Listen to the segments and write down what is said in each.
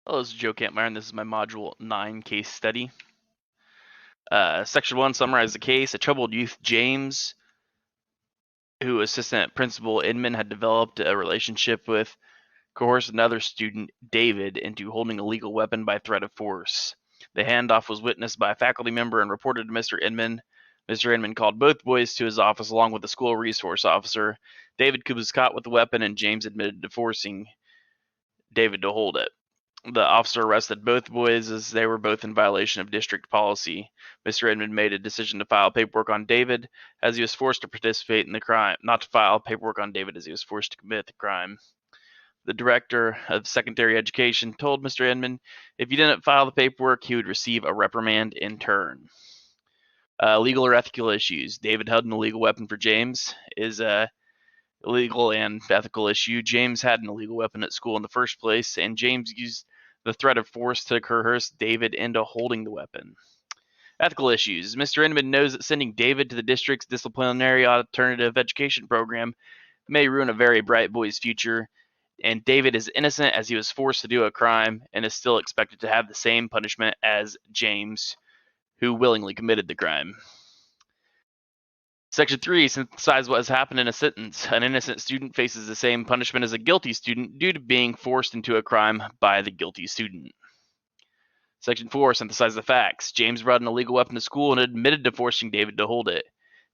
Hello, this is Joe Campmeyer, and this is my Module 9 case study. Section 1 summarizes the case. A troubled youth, James, who Assistant Principal Inman had developed a relationship with, coerced another student, David, into holding a legal weapon by threat of force. The handoff was witnessed by a faculty member and reported to Mr. Inman. Mr. Inman called both boys to his office along with the school resource officer. David was caught with the weapon, and James admitted to forcing David to hold it. The officer arrested both boys as they were both in violation of district policy. Mr. Edmond made a decision to file paperwork on David as he was forced to participate in the crime, not to file paperwork on David as he was forced to commit the crime. The director of secondary education told Mr. Edmond if he didn't file the paperwork, he would receive a reprimand in turn. Legal or ethical issues. David held an illegal weapon for James is a illegal and ethical issue. James had an illegal weapon at school in the first place, and James used the threat of force to coerce David into holding the weapon. Ethical issues. Mr. Inman knows that sending David to the district's disciplinary alternative education program may ruin a very bright boy's future, and David is innocent as he was forced to do a crime and is still expected to have the same punishment as James, who willingly committed the crime. Section 3 synthesizes what has happened in a sentence. An innocent student faces the same punishment as a guilty student due to being forced into a crime by the guilty student. Section 4 synthesizes the facts. James brought an illegal weapon to school and admitted to forcing David to hold it.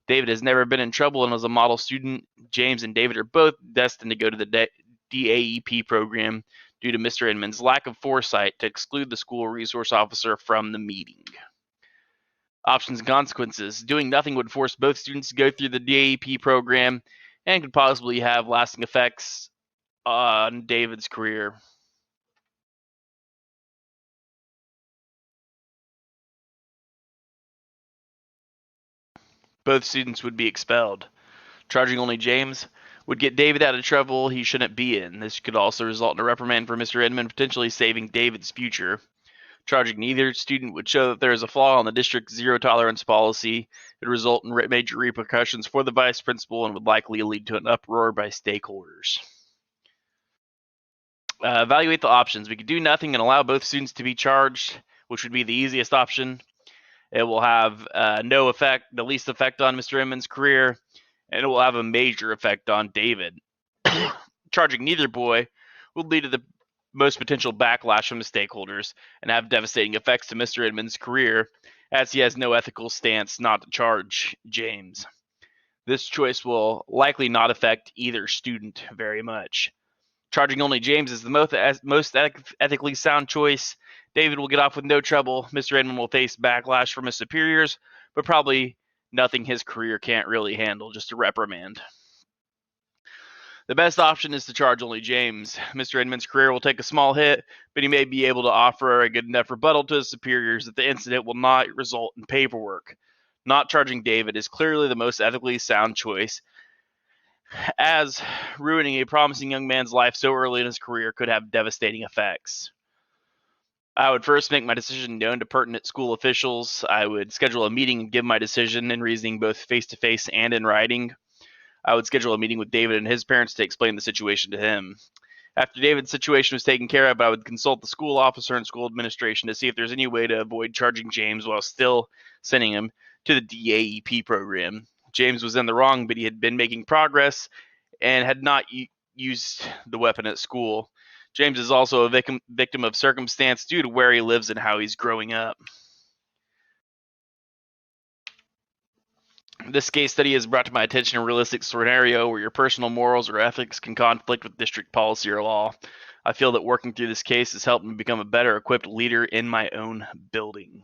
David has never been in trouble and was a model student. James and David are both destined to go to the DAEP program due to Mr. Inman's lack of foresight to exclude the school resource officer from the meeting. Options and consequences. Doing nothing would force both students to go through the DAEP program and could possibly have lasting effects on David's career. Both students would be expelled. Charging only James would get David out of trouble he shouldn't be in. This could also result in a reprimand for Mr. Edmond, potentially saving David's future. Charging neither student would show that there is a flaw in the district's zero tolerance policy. It would result in major repercussions for the vice principal and would likely lead to an uproar by stakeholders. Evaluate the options. We could do nothing and allow both students to be charged, which would be the easiest option. It will have no effect, the least effect on Mr. Inman's career, and it will have a major effect on David. Charging neither boy will lead to the most potential backlash from the stakeholders and have devastating effects to Mr. Inman's career, as he has no ethical stance not to charge James. This choice will likely not affect either student very much. Charging only James is the most ethically sound choice. David will get off with no trouble. Mr. Inman will face backlash from his superiors, but probably nothing his career can't really handle, just a reprimand. The best option is to charge only James. Mr. Inman's career will take a small hit, but he may be able to offer a good enough rebuttal to his superiors that the incident will not result in paperwork. Not charging David is clearly the most ethically sound choice, as ruining a promising young man's life so early in his career could have devastating effects. I would first make my decision known to pertinent school officials. I would schedule a meeting and give my decision and reasoning both face-to-face and in writing. I would schedule a meeting with David and his parents to explain the situation to him. After David's situation was taken care of, I would consult the school officer and school administration to see if there's any way to avoid charging James while still sending him to the DAEP program. James was in the wrong, but he had been making progress and had not used the weapon at school. James is also a victim of circumstance due to where he lives and how he's growing up. This case study has brought to my attention a realistic scenario where your personal morals or ethics can conflict with district policy or law. I feel that working through this case has helped me become a better equipped leader in my own building.